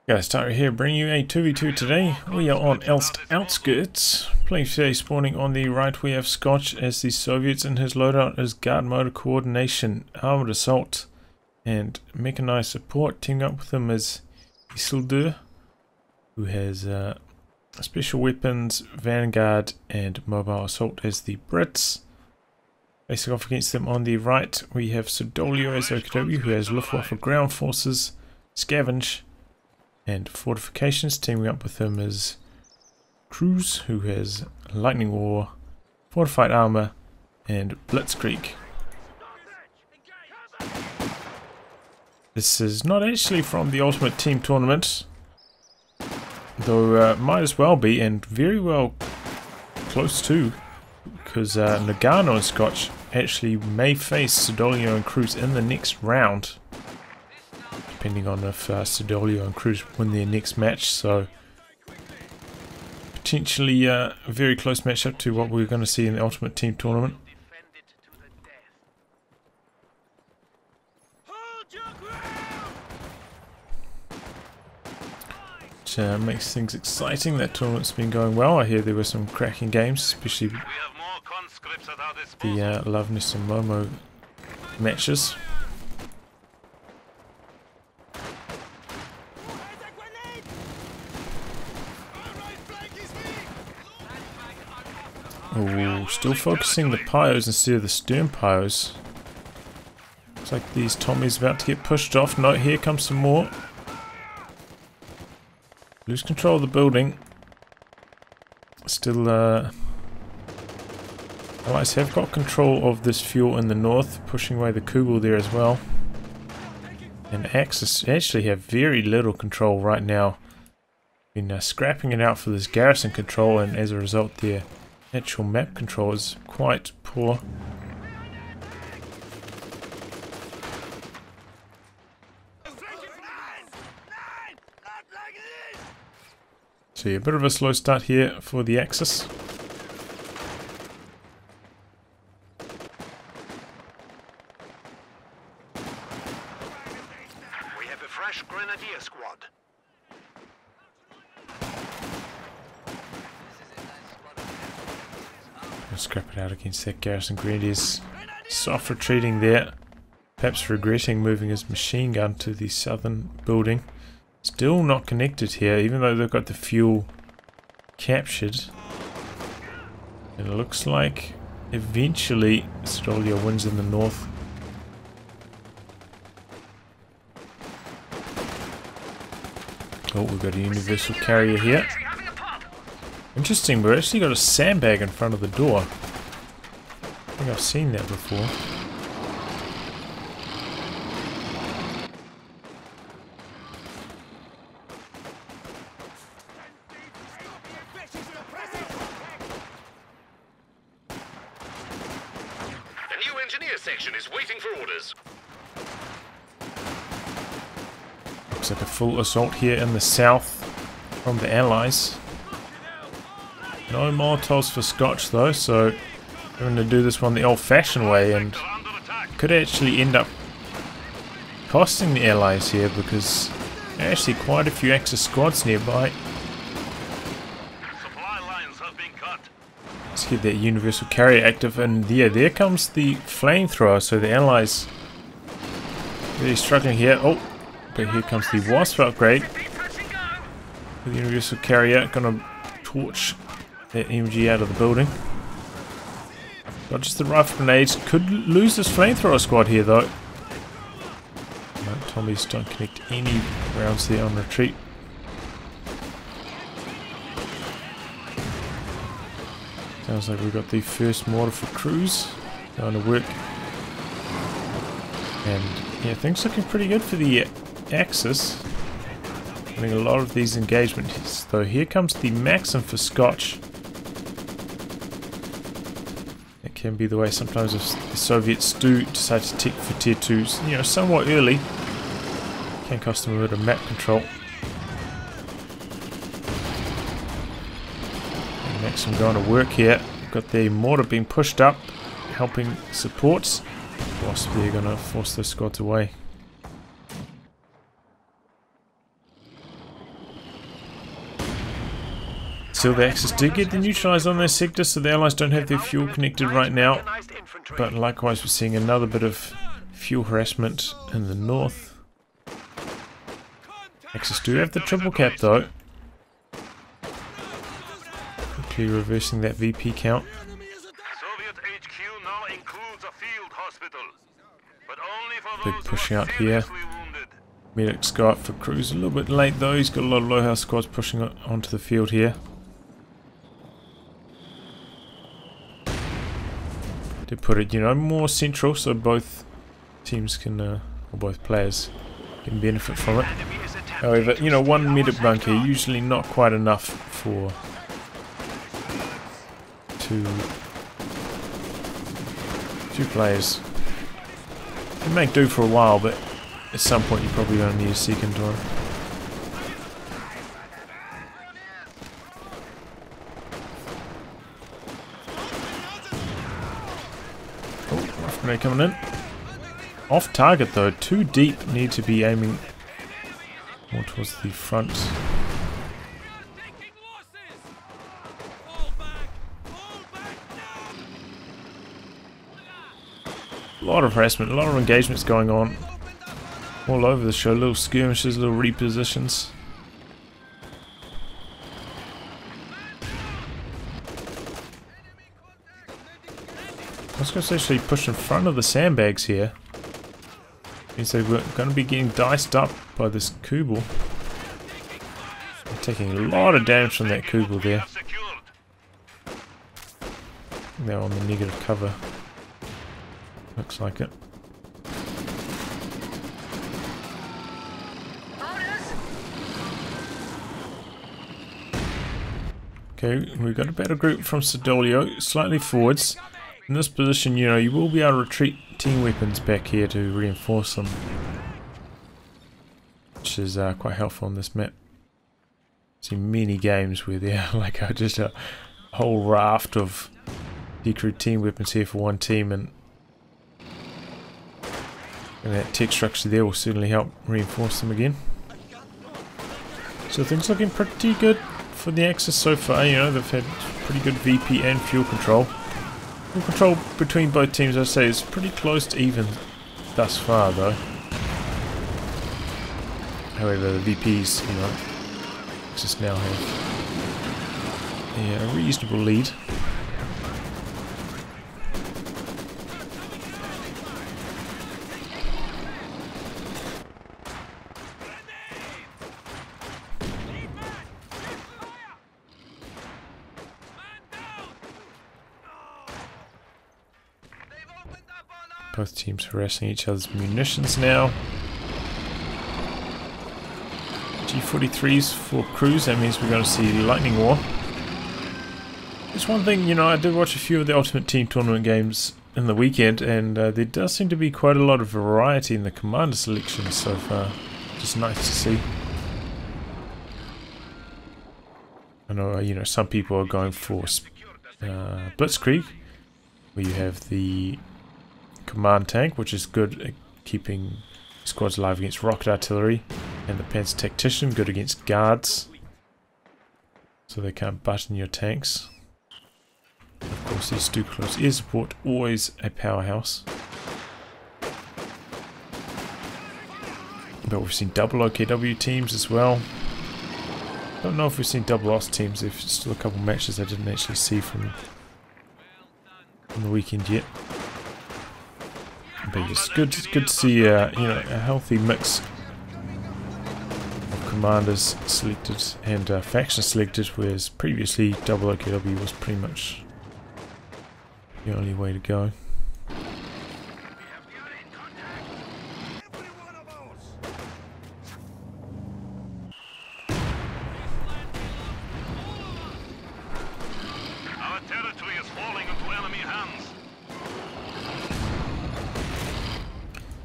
Guys, Tyler here, bringing you a 2v2 today. We are on Elst Outskirts. Playing today, spawning on the right we have Scotch as the Soviets, and his loadout is guard motor coordination, armored assault, and mechanized support. Teaming up with him is Isildur, who has special weapons, vanguard, and mobile assault as the Brits. Facing off against them on the right we have Siddolio as COH2, who has Luftwaffe ground forces, scavenge, and fortifications. Teaming up with him is Cruzz, who has lightning war, fortified armor, and blitzkrieg. This is not actually from the Ultimate Team tournament, though might as well be, and very well close to, because Nagano and Scotch actually may face Siddolio and Cruzz in the next round, depending on if Siddolio and Cruzz win their next match. So potentially a very close matchup to what we're going to see in the Ultimate Team tournament. Which makes things exciting. That tournament's been going well. I hear there were some cracking games, especially the Loveness and Momo matches. Oh, still focusing the pyos instead of the stern pyos. Looks like these Tommies about to get pushed off. No, here comes some more. Lose control of the building. Still, Allies have got control of this fuel in the north, pushing away the Kugel there as well. And Axis actually have very little control right now. Been scrapping it out for this garrison control, and as a result their actual map control is quite poor. So yeah, a bit of a slow start here for the Axis. We have a fresh grenadier squad. We'll scrap it out against that garrison. Grenadiers soft retreating there, perhaps regretting moving his machine gun to the southern building. Still not connected here, even though they've got the fuel captured. It looks like eventually Siddolio wins in the north. Oh, we've got a universal carrier here. Interesting, we've actually got a sandbag in front of the door. I think I've seen that before. The new engineer section is waiting for orders. Looks like a full assault here in the south from the Allies. No Molotovs for Scotch though, so having to do this one the old-fashioned way, and could actually end up costing the Allies here because there are actually quite a few Axis squads nearby. Supply lines have been cut. Let's get that universal carrier active, and yeah, there comes the flamethrower, so the Allies really struggling here. Oh, but here comes the Wasp upgrade. The universal carrier gonna torch that MG out of the building. Got just the rifle grenades. Could lose this flamethrower squad here though. No, Tommies don't connect any rounds there on retreat. Sounds like we've got the first mortar for Cruzz going to work. And yeah, things looking pretty good for the Axis. Winning a lot of these engagements. Though here comes the Maxim for Scotch. It can be the way sometimes if the Soviets do decide to tick for tier 2s, you know, somewhat early. Can cost them a bit of map control. And Maxim going to work here. Got the mortar being pushed up, helping supports. Wasp they're going to force those squads away. Still, the Axis did get the neutralized on their sector, so the Allies don't have their fuel connected right now. Organized infantry. But likewise, we're seeing another bit of fuel harassment in the north. Axis do have the triple cap though. Quickly reversing that VP count. Soviet HQ now includes a field hospital, but only for Big those push who are out here. seriously wounded. Medics go up for Cruz a little bit late though. He's got a lot of low house squads pushing onto the field here. To put it, more central, so both teams can, or both players can benefit from it. However, one medic bunker usually not quite enough for two players. You make do for a while, but at some point you probably don't need a second one. Oh, rough grenade coming in. Off target though, too deep, need to be aiming more towards the front. A lot of harassment, a lot of engagements going on all over the show. Little skirmishes, little repositions. Moscow's actually pushed in front of the sandbags here. Means they were going to be getting diced up by this Kubel. They're taking a lot of damage from that Kubel there. They're on the negative cover. Looks like it. Okay, we've got a battle group from Siddolio, slightly forwards. In this position, you will be able to retreat team weapons back here to reinforce them. Which is quite helpful on this map. I've seen many games where there are like just a whole raft of decrewed team weapons here for one team, and that tech structure there will certainly help reinforce them again. So things looking pretty good for the Axis so far. They've had pretty good VP and fuel control. Fuel control between both teams, I'd say, is pretty close to even thus far though. However, the VPs, Axis now have a reasonable lead. Both teams harassing each other's munitions now. G43s for Cruz, that means we're going to see Lightning War. There's one thing, I did watch a few of the Ultimate Team tournament games in the weekend, and there does seem to be quite a lot of variety in the commander selections so far. Just nice to see. I know, some people are going for Blitzkrieg, where you have the command tank, which is good at keeping squads alive against rocket artillery, and the Panzer Tactician, good against guards, so they can't butt in your tanks. Of course, these do close air support, always a powerhouse. But we've seen double OKW teams as well. Don't know if we've seen double OS teams. There's still a couple matches I didn't actually see from the weekend yet. But it's good to see a healthy mix of commanders selected and factions selected, whereas previously double OKW was pretty much the only way to go. Our territory is falling into enemy hands.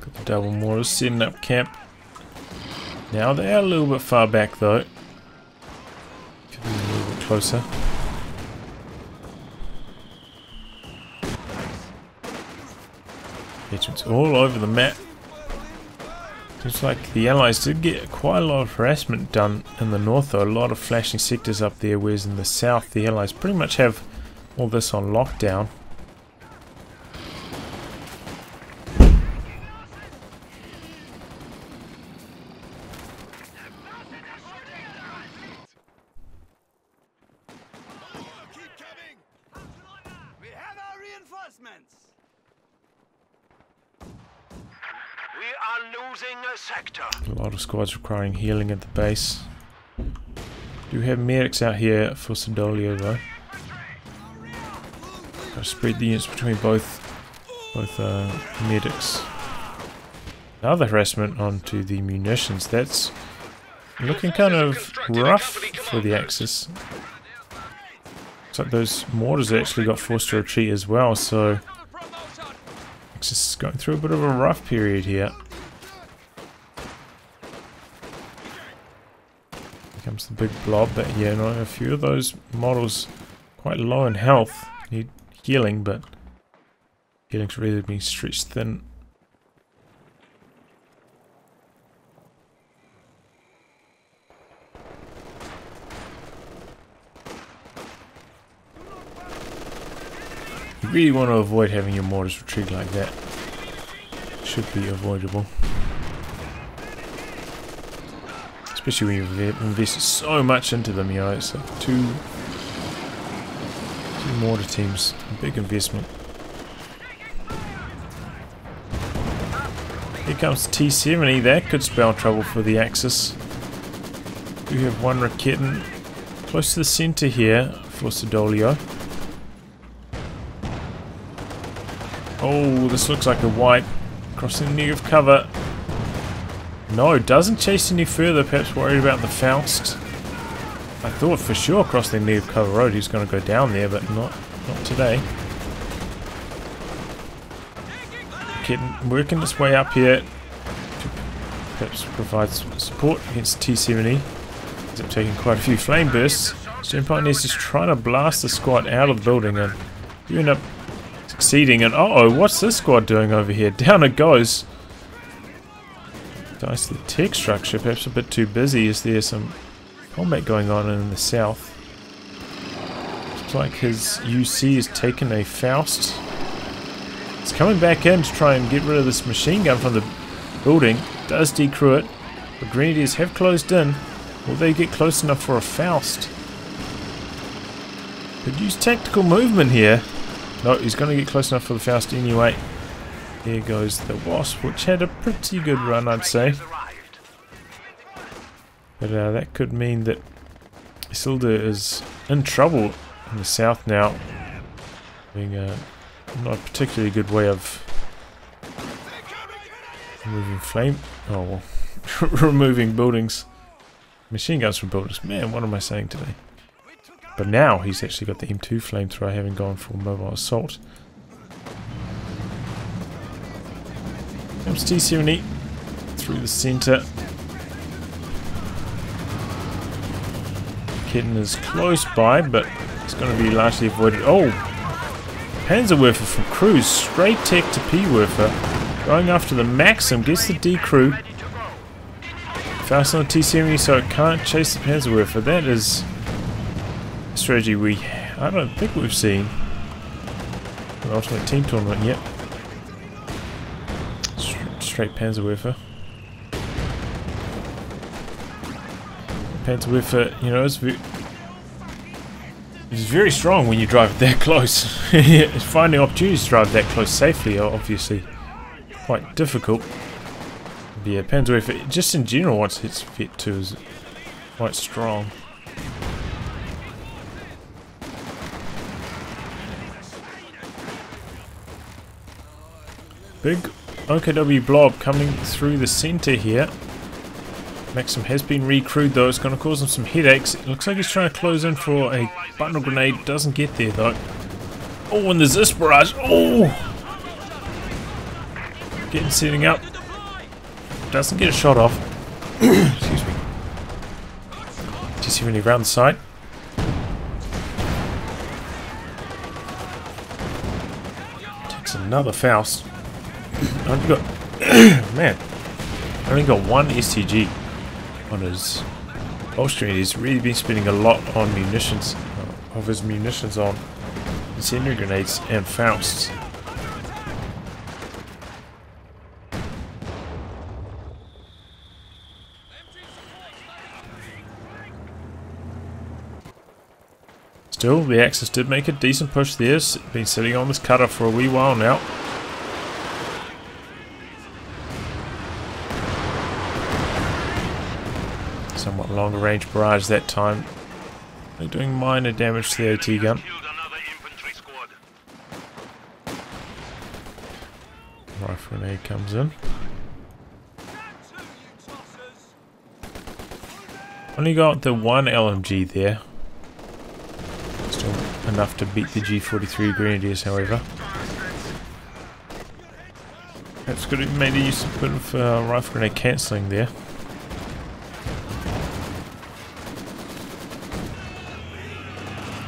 Got the double mortars setting up camp. Now they are a little bit far back though. Could be a little bit closer. Engagements all over the map. Looks like the Allies did get quite a lot of harassment done in the north though. A lot of flashing sectors up there, whereas in the south the Allies pretty much have all this on lockdown. We are losing a sector. A lot of squads requiring healing at the base. Do have medics out here for Siddolio though. Gotta spread the units between both medics. Another harassment onto the munitions. That's looking kind of rough for the Axis. Looks like those mortars actually got forced to retreat as well, so Axis is going through a bit of a rough period here. Here comes the big blob, but yeah, no, a few of those models quite low in health. Need healing, but healing's really being stretched thin. You really want to avoid having your mortars retreat like that. Should be avoidable. Especially when you've invested so much into them, you know, it's like two mortar teams, a big investment. Here comes T-70, that could spell trouble for the Axis. We have one Raketin close to the centre here for Siddolio. Oh, this looks like a wipe. Crossing the negative cover. No, doesn't chase any further, perhaps worried about the Faust. I thought for sure crossing the negative cover road he was going to go down there, but not today. Working its way up here to perhaps provide support against T-70. Ends up taking quite a few flame bursts. Empire is just trying to blast the squad out of the building, and you end up succeeding. And uh-oh, what's this squad doing over here? Down it goes. Dice the tech structure, perhaps a bit too busy. Is there some combat going on in the south? Looks like his UC has taken a Faust. It's coming back in to try and get rid of this machine gun from the building. Does decrew it. The Grenadiers have closed in. Will they get close enough for a Faust? Could use tactical movement here. No, he's going to get close enough for the Faust anyway. There goes the Wasp, which had a pretty good run, I'd say. But that could mean that Isildur is in trouble in the south now. Being not a particularly good way of removing flame. Oh, well. Removing buildings. Machine guns from buildings. Man, what am I saying today? But now he's actually got the M2 flamethrower, having gone for mobile assault. Comes T-70 through the centre. Kitten is close by, but it's going to be largely avoided. Oh! Panzerwerfer from cruzz, straight tech to P-Werfer. Going after the Maxim, gets the D-Crew. Fast on the T-70 so it can't chase the Panzerwerfer. That is a strategy I don't think we've seen in the Ultimate Team Tournament yet. Straight Panzerwerfer. Panzerwerfer, you know, it's very strong when you drive it that close. Finding opportunities to drive that close safely are obviously quite difficult. But yeah, Panzerwerfer, just in general, once it's fit to, is quite strong. Big OKW blob coming through the centre here. Maxim has been recrewed though, it's going to cause him some headaches. It looks like he's trying to close in for a bundle grenade, doesn't get there though. Oh, and there's this barrage. Oh! Getting setting up. Doesn't get a shot off. Excuse me. T-70 around the side. Takes another Faust. I've got man. Only got one STG on his holster. He's really been spending a lot on munitions, of his munitions on incendiary grenades and Fausts. Still, the Axis did make a decent push there. Been sitting on this cutter for a wee while now. Somewhat longer range barrage that time. They're doing minor damage to the AT gun. Rifle grenade comes in. Only got the one LMG there. Still enough to beat the G43 Grenadiers, however. That's good. It made use of a bit of rifle grenade cancelling there.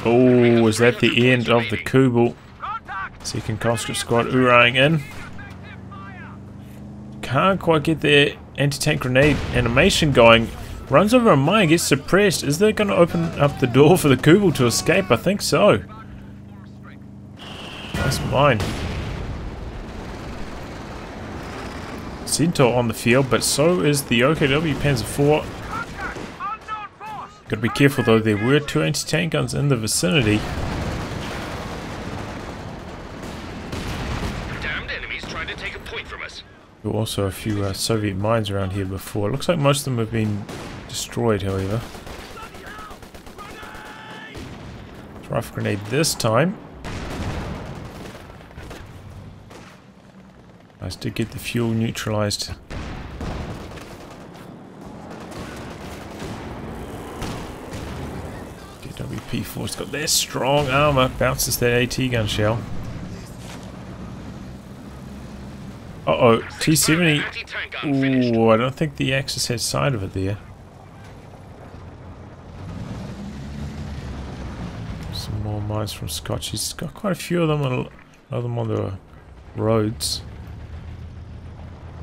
Oh, is that the end of the Kubel? Second conscript squad Uraying in. Can't quite get their anti-tank grenade animation going. Runs over a mine, gets suppressed. Is that going to open up the door for the Kubel to escape? I think so. Nice mine. Centaur on the field, but so is the OKW Panzer IV. Gotta be careful though, there were two anti-tank guns in the vicinity. Damned enemies trying to take a point from us. There were also a few Soviet mines around here before. Looks like most of them have been destroyed, however. Rifle grenade this time. Nice to get the fuel neutralized. P4's got their strong armor, bounces that AT gun shell. Uh-oh, T70. Ooh, I don't think the Axis had sight of it there. Some more mines from Scotch. He's got quite a few of them, and a lot of them on the roads.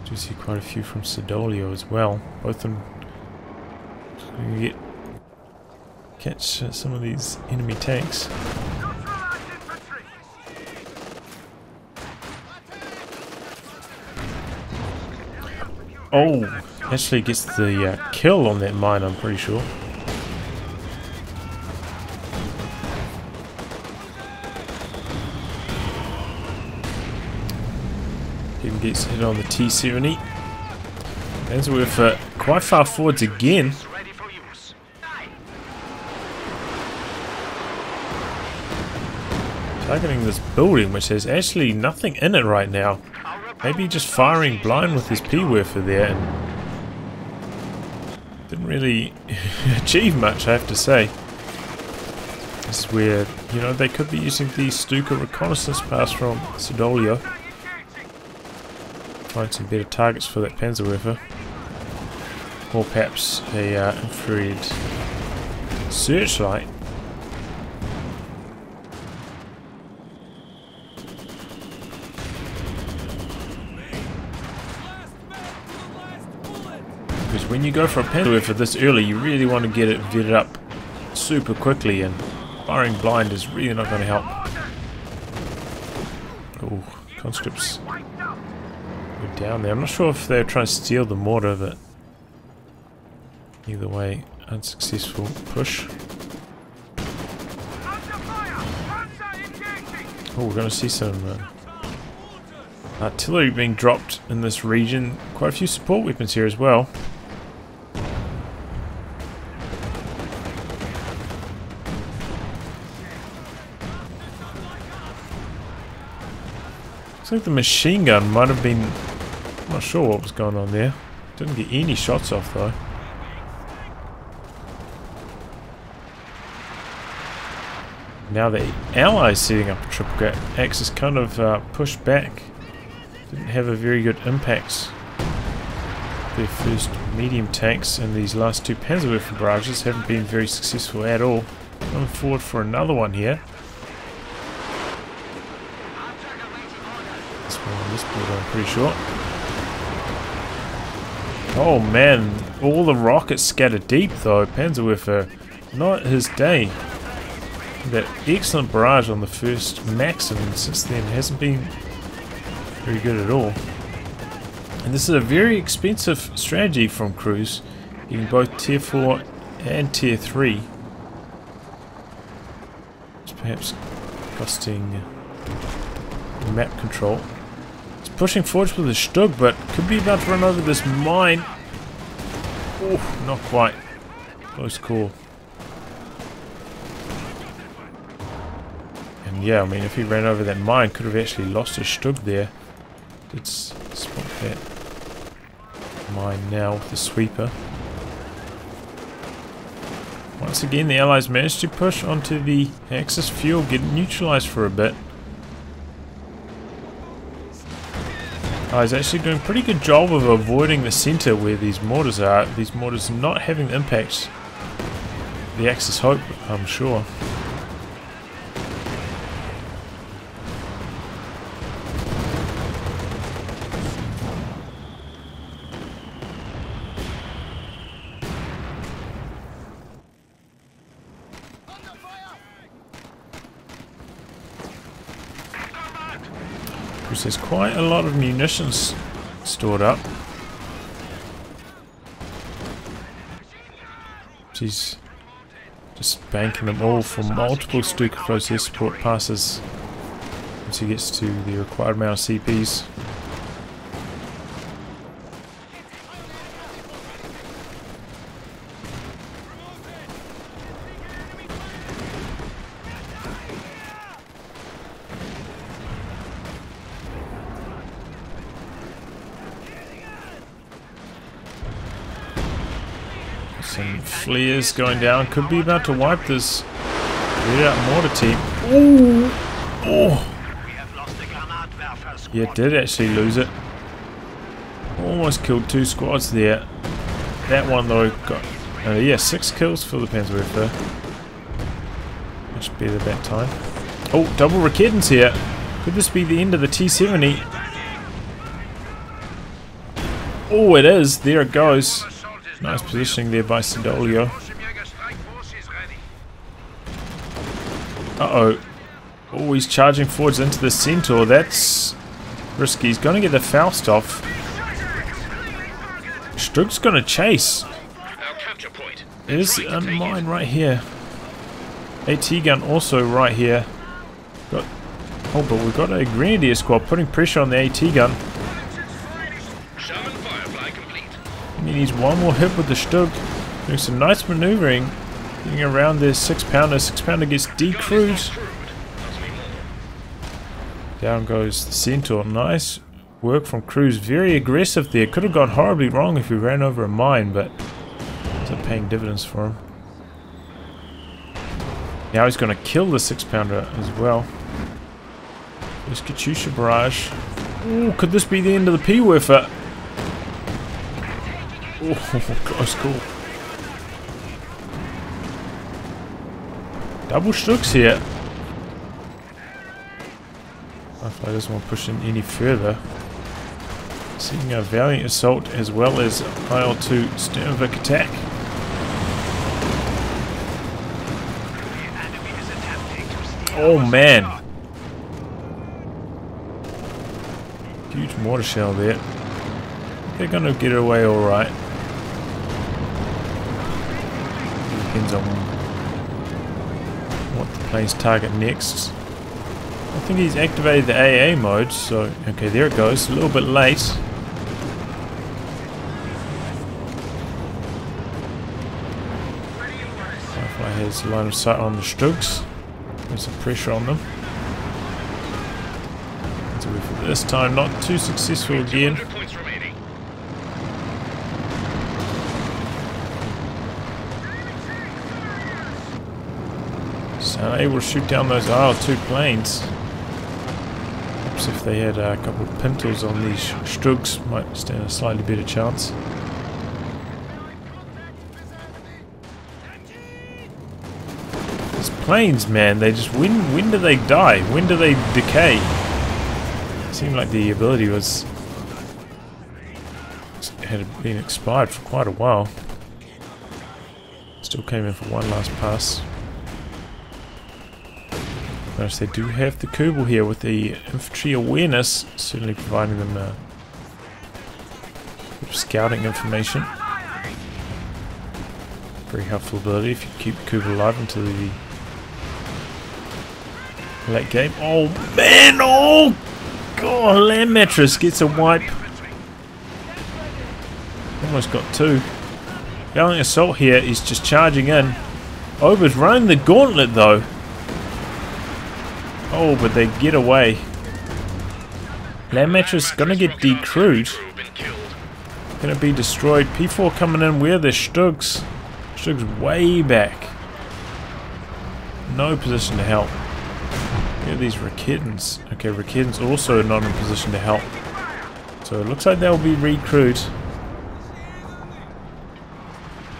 Do see quite a few from Siddolio as well. Both of them catch some of these enemy tanks. Oh, actually gets the kill on that mine, I'm pretty sure. Even gets hit on the T70. As we're quite far forwards again. Targeting this building, which has actually nothing in it right now. Maybe just firing blind with his P-Werfer there, and didn't really achieve much, I have to say. This is where, you know, they could be using the Stuka reconnaissance pass from Siddolio. Find some better targets for that Panzerwerfer. Or perhaps a infrared searchlight. Because when you go for a Panzerwerfer this early, you really want to get it vetted up super quickly, and firing blind is really not going to help. Oh, conscripts go down there. I'm not sure if they're trying to steal the mortar, but either way, unsuccessful push. Oh, we're going to see some artillery being dropped in this region. Quite a few support weapons here as well. Looks like the machine gun might have been... I'm not sure what was going on there. Didn't get any shots off though. Now the Allies setting up a triple axis kind of pushed back. Didn't have a very good impact. Their first medium tanks and these last two Panzerwerfer barrages haven't been very successful at all. Coming forward for another one here. This one on this board, I'm pretty sure. Oh man, all the rockets scattered deep though. Panzerwerfer, not his day. That excellent barrage on the first Maxim, and since then hasn't been very good at all. And this is a very expensive strategy from cruzz, getting both tier 4 and tier 3. It's perhaps costing map control. It's pushing forwards with a Stug, but could be about to run over this mine. Oh, not quite. Close call. And yeah, I mean, if he ran over that mine, could have actually lost his Stug there. Let's spot that mine now with the sweeper. Once again, the Allies managed to push onto the Axis fuel, get neutralized for a bit. He's actually doing a pretty good job of avoiding the center where these mortars are. These mortars not having the impact the Axis hope, I'm sure. There's quite a lot of munitions stored up. She's just banking them all for multiple Stuka process support passes once he gets to the required amount of CPs. Some flares going down. Could be about to wipe this red out mortar team. Ooh! Oh! Yeah, did actually lose it. Almost killed 2 squads there. That one though got... yeah, 6 kills for the Panzerwerfer. Much better that time. Oh, double Raketens here. Could this be the end of the T-70? Oh, it is. There it goes. Nice positioning there by Siddolio. Uh-oh. Oh, he's charging forwards into the Centaur. That's risky. He's going to get the Faust off. Stug's going to chase. There's a mine right here. AT gun also right here. Oh, but we've got a Grenadier squad putting pressure on the AT gun. He needs one more hit with the Stug. Doing some nice maneuvering. Getting around their 6-pounder. 6-pounder gets decruised. Down goes the Centaur. Nice work from cruzz. Very aggressive there. Could have gone horribly wrong if he ran over a mine, but it's not paying dividends for him. Now he's going to kill the 6-pounder as well. There's Katyusha barrage. Ooh, could this be the end of the P-Werfer? Oh, close call. Double Stugs here. Hopefully doesn't want to push in any further. Seeing a valiant assault as well as IL-2 Sternvik attack. Oh man. Huge mortar shell there. They're going to get away alright. Depends on what the plane's target next. I think he's activated the AA mode, so okay, there it goes. A little bit late. Firefly has line of sight on the Stugs. There's some pressure on them. So for this time, not too successful again. So able to shoot down those IL-2 planes. Perhaps if they had a couple of Pintos on these Stugs, might stand a slightly better chance. These planes, man, they just when do they die? When do they decay? It seemed like the ability was had been expired for quite a while. Still came in for one last pass. Notice they do have the Kerbal here with the infantry awareness, certainly providing them scouting information. Very helpful ability if you keep Kerbal alive into the late game. Oh man! Oh god! Land Mattress gets a wipe. Almost got two. Gallant Assault here is just charging in. Ober's running the gauntlet though. Oh, but they get away. Land Mattress gonna get decrewed. Gonna be destroyed. P4 coming in. Where are the Stugs? Stugs way back. No position to help. Where are these Raketans? Okay, Raketans also not in position to help. So it looks like they'll be recrewed.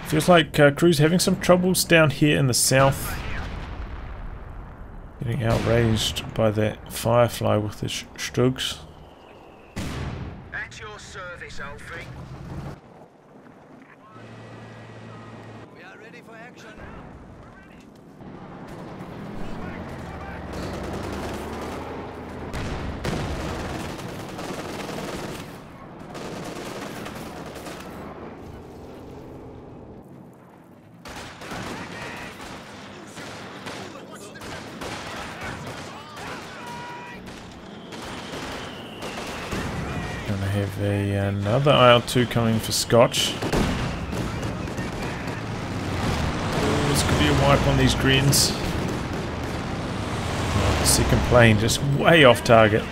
Feels like crew's having some troubles down here in the south. Getting outraged by that Firefly with the Stugs. At your service, Alfie. We are ready for action. Gonna have another IL-2 coming for Scotch. Oh, this could be a wipe on these greens. Oh, the second plane just way off target.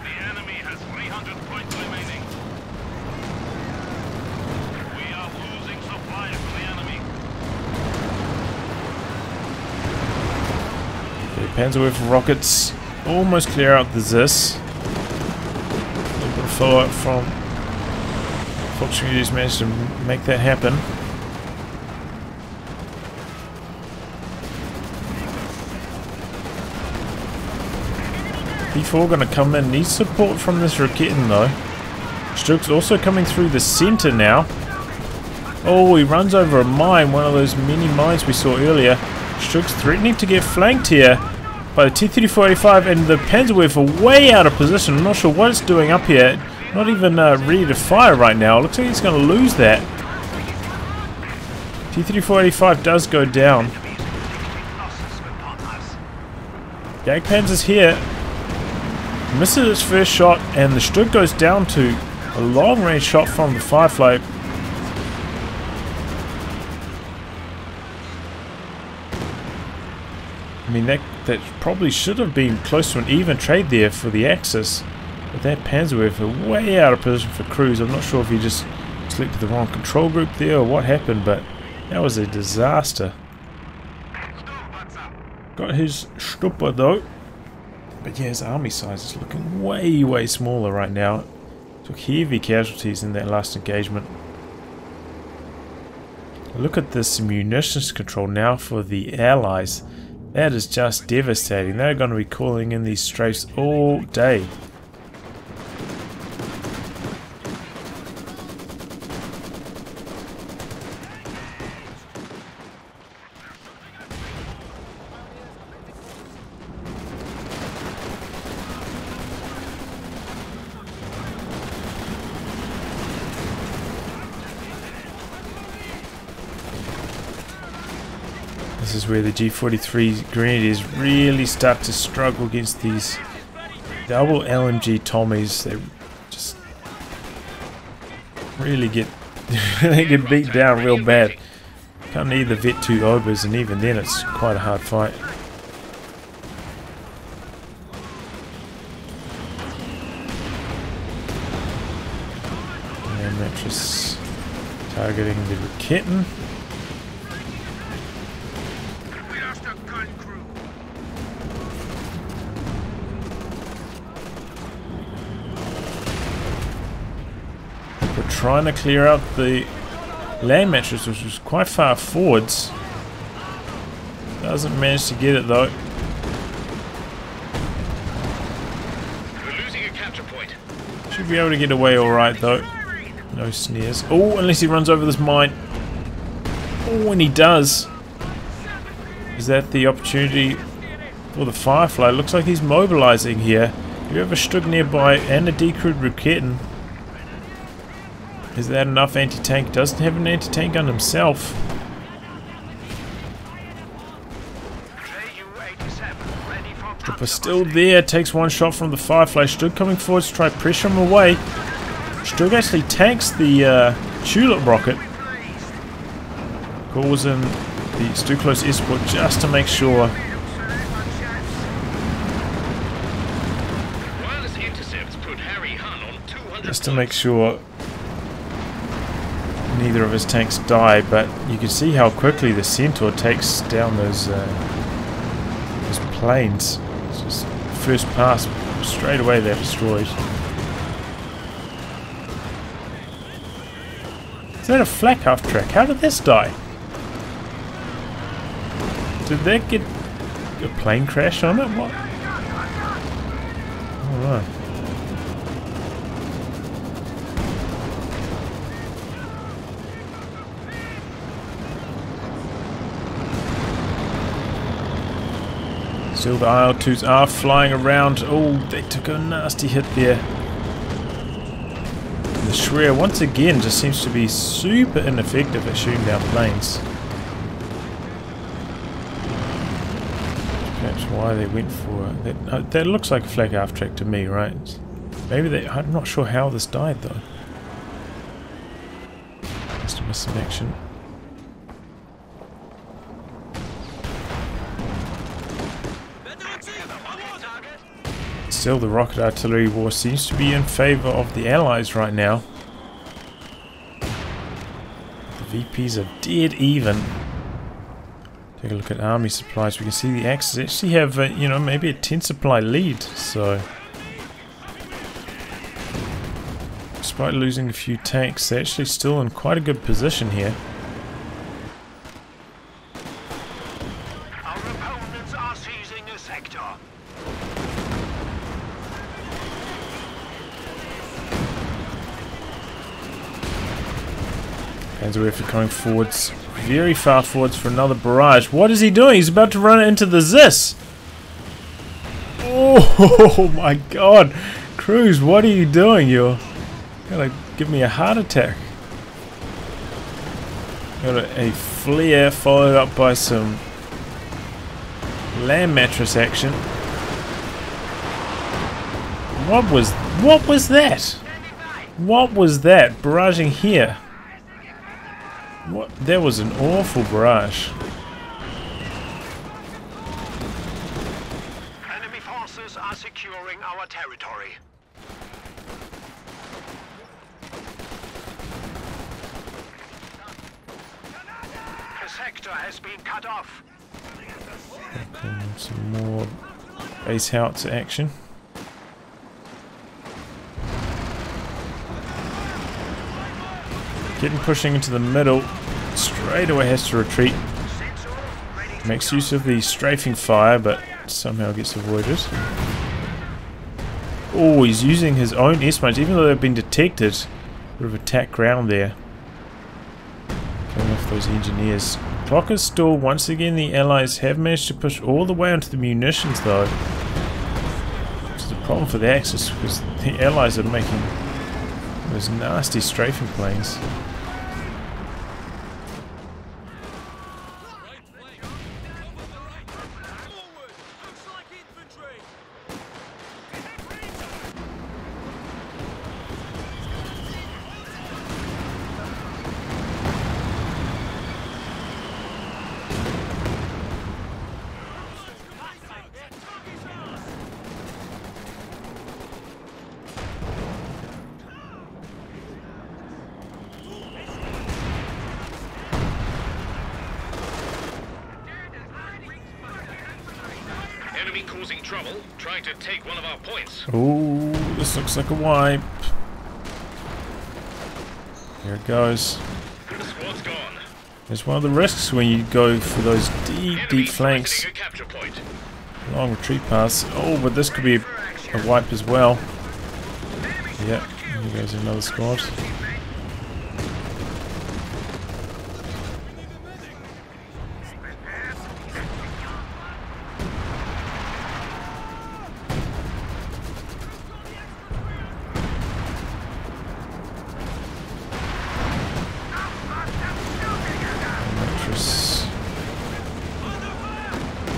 The enemy has 300 points remaining. We are losing supply from the enemy. The Panzerwerfer rockets almost clear out the Zis. A little bit of follow-up from... Fortunately, he's managed to make that happen. P4 gonna come in. Needs support from this Raketin though. Stuk's also coming through the center now. Oh, he runs over a mine, one of those mini mines we saw earlier. Stuk's threatening to get flanked here by the T-3485, and the Panzerwerfer way out of position. I'm not sure what it's doing up here. Not even ready to fire right now. Looks like he's going to lose that. T-3485 does go down. Jagdpanzer's here. Misses its first shot, and the Stug goes down to a long-range shot from the Firefly. I mean, that probably should have been close to an even trade there for the Axis. But that Panzerwerfer way out of position for Cruz. I'm not sure if he just selected the wrong control group there or what happened, but that was a disaster. Got his Stupper though. But yeah, his army size is looking way, way smaller right now. Took heavy casualties in that last engagement. Look at this munitions control now for the Allies. That is just devastating. They're going to be calling in these strafes all day. This is where the G43 Grenadiers really start to struggle against these double LMG Tommies. They just really get they get beat down real bad. Can't need the Vet 2 Obers, and even then it's quite a hard fight. And that's just targeting the Raketin. We're trying to clear out the land mattress, which was quite far forwards. Doesn't manage to get it though. We're losing a be able to get away alright though. No snares. Oh, unless he runs over this mine. Oh, and he does. Is that the opportunity for the Firefly? Looks like he's mobilizing here. If you have a Stug nearby and a decrewed Riketten, is that enough anti-tank? Doesn't have an anti-tank gun himself. Trooper still there, takes one shot from the Firefly. Stug coming forward to try to pressure him away. Stug actually tanks the Tulip rocket. Calls in the Stu Close escort just to make sure. Just to make sure neither of his tanks die, but you can see how quickly the Centaur takes down those planes. It's just first pass, straight away they're destroyed. Is that a flak half track? How did this die? Did that get a plane crash on it? What? Alright. Still the IL-2s are flying around. Oh, they took a nasty hit there. And the Shreya once again just seems to be super ineffective at shooting down planes. Perhaps why they went for that. That looks like a flak half track to me, right? Maybe they. I'm not sure how this died though. Must have missed some action. Still, the rocket artillery war seems to be in favour of the Allies right now. The VPs are dead even. Take a look at army supplies. We can see the Axis actually have, you know, maybe a 10 supply lead. So, despite losing a few tanks, they're actually still in quite a good position here. Our opponents are seizing a sector. Panzerwerfer coming forwards, very far forwards for another barrage. What is he doing? He's about to run it into the Zis. Oh my god. Cruzz, what are you doing? You're gonna give me a heart attack. Got a flare followed up by some land mattress action. What was that? What was that? Barraging here. What? That was an awful barrage. Enemy forces are securing our territory. The sector has been cut off. Some more base howitzer action. Getting pushing into the middle, straight away has to retreat. Makes use of the strafing fire, but somehow gets avoided. Oh, he's using his own S-mines, even though they've been detected. Bit of attack ground there. Killing off those engineers. Clock is still, once again, the Allies have managed to push all the way onto the munitions though. Which is a problem for the Axis, because the Allies are making those nasty strafing planes. Enemy causing trouble, trying to take one of our points. Oh, this looks like a wipe. Here it goes. The squad's gone. There's one of the risks when you go for those deep flanks. A capture point. Long retreat paths. Oh, but this could be a wipe as well. Yeah, Here goes another squad.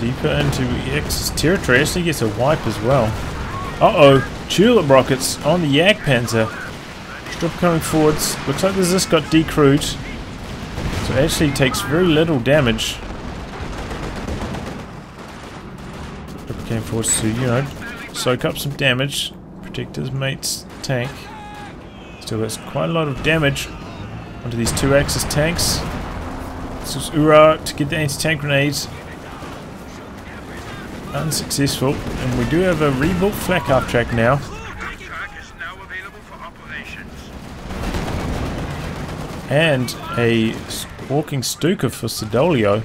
Deeper into X's territory. Actually gets a wipe as well. Uh-oh. Tulip rockets on the Jagdpanzer. Strip coming forwards. Looks like this got decrewed. So it actually takes very little damage. Strip came forwards to, you know, soak up some damage. Protect his mate's tank. Still gets quite a lot of damage onto these 2-axis tanks. This is Ura to get the anti-tank grenades. Unsuccessful, and we do have a rebuilt flak half track now. And a walking Stuka for Siddolio.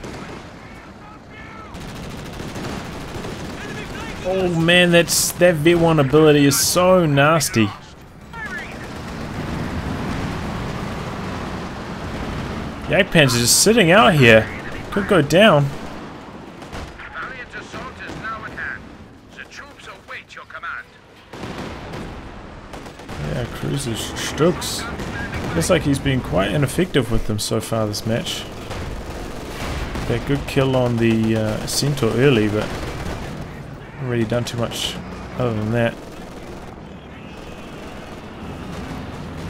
Oh man, that V1 ability is so nasty. Jagdpanzer just sitting out here. Could go down. Yeah, Cruises Strux. Looks like he's been quite ineffective with them so far this match. That good kill on the Centaur early, but not really done too much other than that.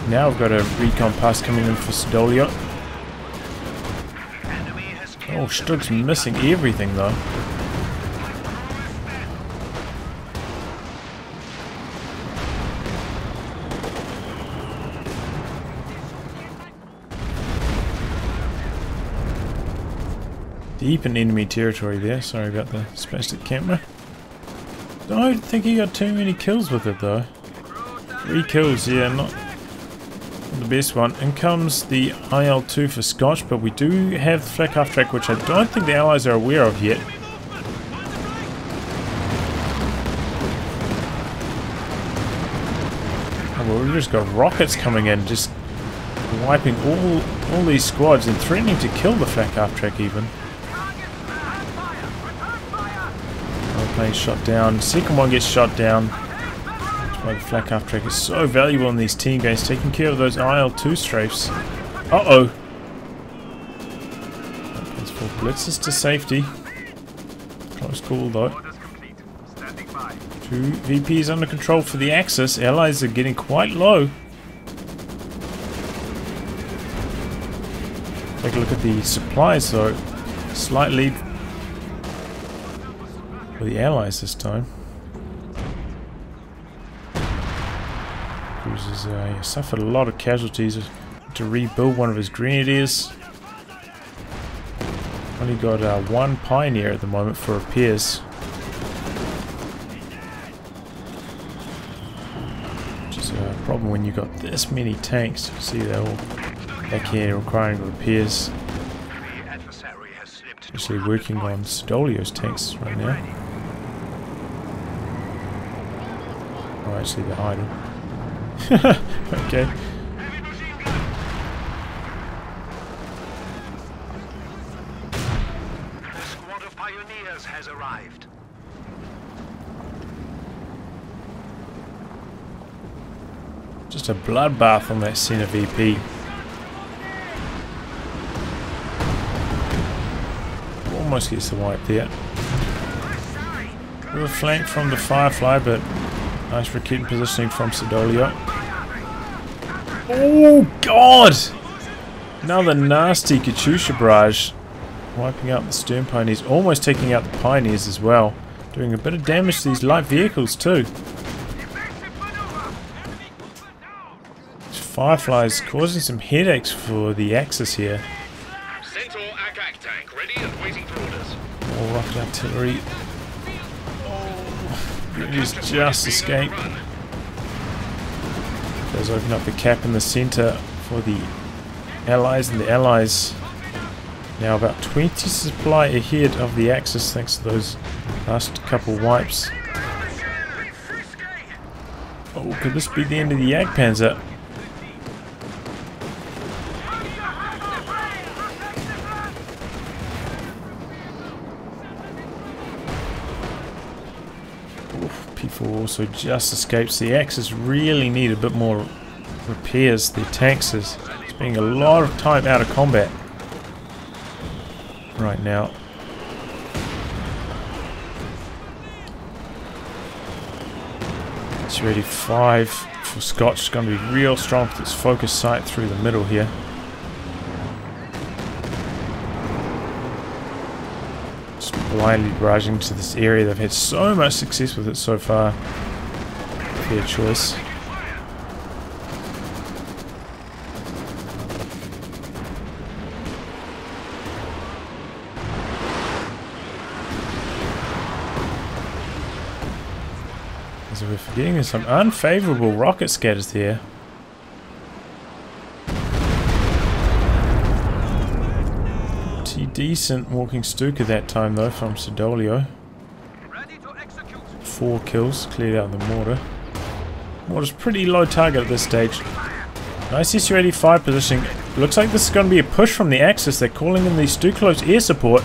Now we've got a recon pass coming in for Siddolio. Oh, Strug's missing everything though. Deep in enemy territory there. Sorry about the spastic camera. Don't think he got too many kills with it though. 3 kills, yeah, not the best one. In comes the IL-2 for Scotch, but we do have the flak half track, which I don't think the allies are aware of yet. Oh, well, we've just got rockets coming in, just wiping all these squads and threatening to kill the flak half track even. Plane shot down. Second one gets shot down. That's why the flak half track is so valuable in these team games, taking care of those IL-2 strafes. Uh-oh. That's 4 blitzes to safety. Close call though. 2 VPs under control for the Axis. Allies are getting quite low. Take a look at the supplies though. Slight lead for the Allies this time. Cruises suffered a lot of casualties to rebuild one of his grenadiers. Only got 1 pioneer at the moment for repairs. Which is a problem when you got this many tanks. You see they're all back here requiring repairs. Actually working on Siddolio's tanks right now. Oh, actually they're idle. Okay. The squad of pioneers has arrived. Just a bloodbath on that center VP. Almost gets the wipe there. We were flanked from the Firefly, but nice rocket positioning from Siddolio. Oh god! Another nasty Katyusha barrage. Wiping out the stern pioneers, almost taking out the pioneers as well. Doing a bit of damage to these light vehicles too. These Fireflies causing some headaches for the Axis here. More rocket artillery. He's just escaped. Does open up the cap in the center for the Allies, and the Allies now about 20 supply ahead of the Axis thanks to those last couple wipes. Oh, could this be the end of the Jagdpanzer? P4 also just escapes. The Axis really need a bit more repairs. The tanks is spending a lot of time out of combat right now. It's ready 5 for Scotch. It's going to be real strong with its focus sight through the middle here. Just blindly barraging to this area. They've had so much success with it so far. Fair choice. So we're forgetting some unfavorable rocket scatters here. Pretty decent walking Stuka that time though from Siddolio. 4 kills, cleared out the mortar. Mortar's pretty low target at this stage. Nice SU-85 positioning. Looks like this is going to be a push from the Axis. They're calling in the Stukalos air support.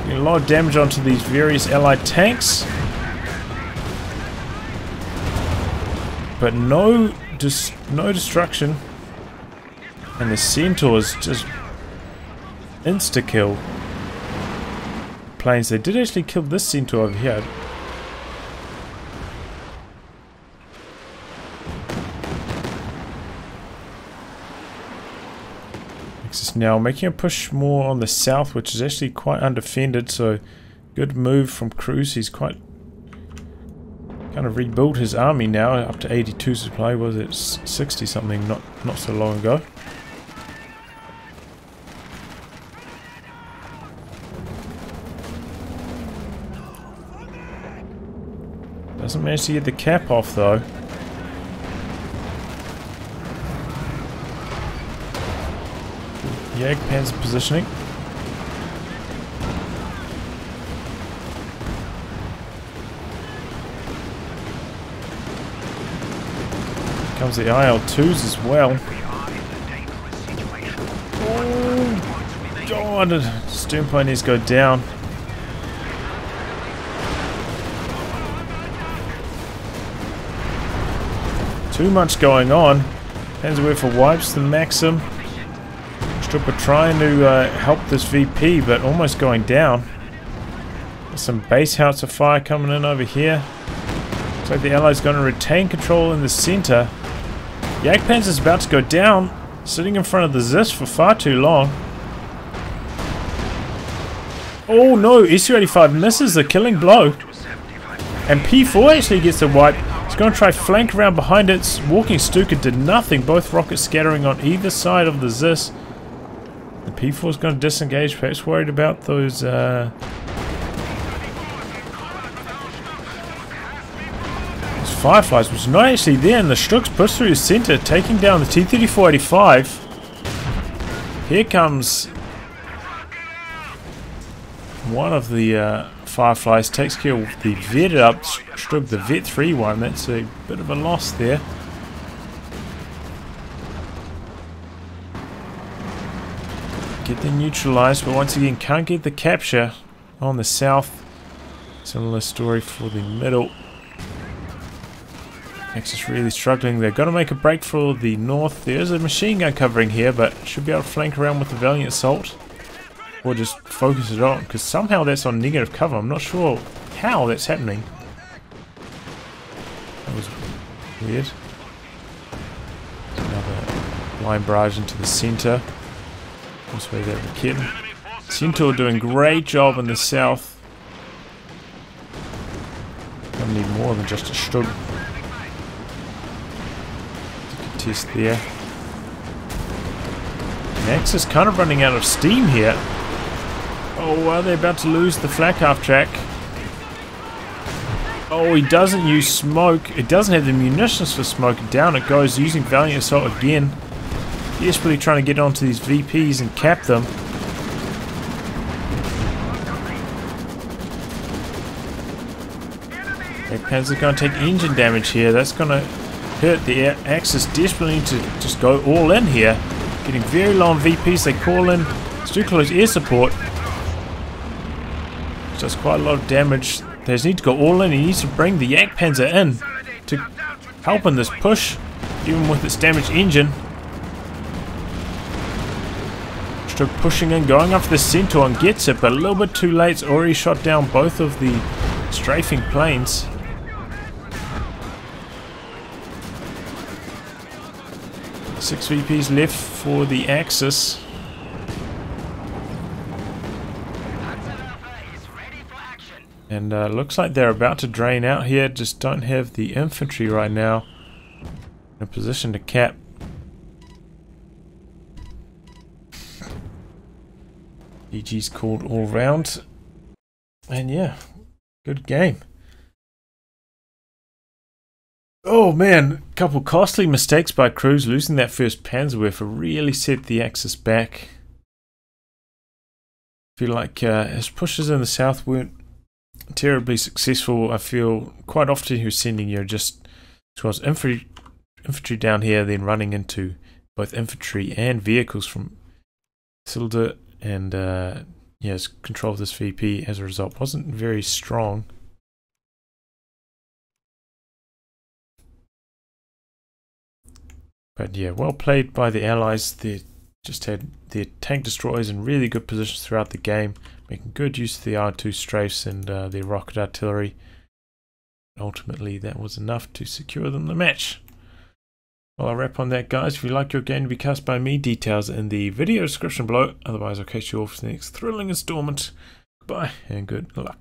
Getting a lot of damage onto these various allied tanks. But no destruction, and the Centaurs just insta-kill planes. They did actually kill this Centaur over here. Axis now making a push more on the south, which is actually quite undefended, so good move from Cruzz. He's quite kind of rebuilt his army now, up to 82 supply. Was it 60 something not so long ago? Doesn't manage to get the cap off though. Jagdpanzer positioning. Comes the IL-2s as well. Oh god, stern pioneers go down. Too much going on. Panzerwerfer wipes the Maxim. Stripper trying to help this VP, but almost going down. There's some base howitzer fire coming in over here. Looks like the Allies going to retain control in the center. Jagdpanzer's about to go down, sitting in front of the Zis for far too long. Oh no, SU-85 misses the killing blow. And P4 actually gets a wipe. It's going to try flank around behind it. Walking Stuka did nothing, both rockets scattering on either side of the Zis. The P4 is going to disengage, perhaps worried about those Fireflies, which is not actually there, and the Strux push through the center, taking down the T-34-85. Here comes one of the Fireflies, takes care of the vetted up Strug, the Vet 3 one. That's a bit of a loss there. Get them neutralized, but once again can't get the capture on the south. Similar story for the middle. Axis really struggling. They're going to make a break for the north. There's a machine gun covering here, but should be able to flank around with the Valiant Assault. Or just focus it on, because somehow that's on negative cover. I'm not sure how that's happening. That was weird. There's another line barrage into the center. This way there, the kid. Centaur doing great job in the south. Gonna need more than just a Strug. Test there. Max is kind of running out of steam here. Oh, are they about to lose the flak half track? Oh, he doesn't use smoke. It doesn't have the munitions for smoke. Down it goes, using Valiant Assault again. Desperately trying to get onto these VPs and cap them. Yak Panzer's going to take engine damage here. That's going to hurt the Axis. Desperately need to just go all in here. Getting very low on VPs. They call in Stuklow's air support. Does quite a lot of damage. They just need to go all in. He needs to bring the Yak Panzer in to help in this push, even with its damaged engine. Still pushing in, going after the Centaur and gets it, but a little bit too late. It's already shot down both of the strafing planes. Six VPs left for the Axis. And looks like they're about to drain out here. Just don't have the infantry right now in a position to cap. GG's called all round. And yeah, good game. Oh man, a couple costly mistakes by Cruzz. Losing that first Panzerwerfer really set the Axis back. I feel like his pushes in the south weren't terribly successful. I feel quite often he was sending just towards infantry down here, then running into both infantry and vehicles from Isildur, and his control of this VP as a result wasn't very strong. But yeah, well played by the Allies. They just had their tank destroyers in really good positions throughout the game, making good use of the R2 strafes and their rocket artillery. Ultimately, that was enough to secure them the match. Well, I'll wrap on that, guys. If you like your game to be cast by me, details in the video description below. Otherwise, I'll catch you all for the next thrilling installment. Goodbye and good luck.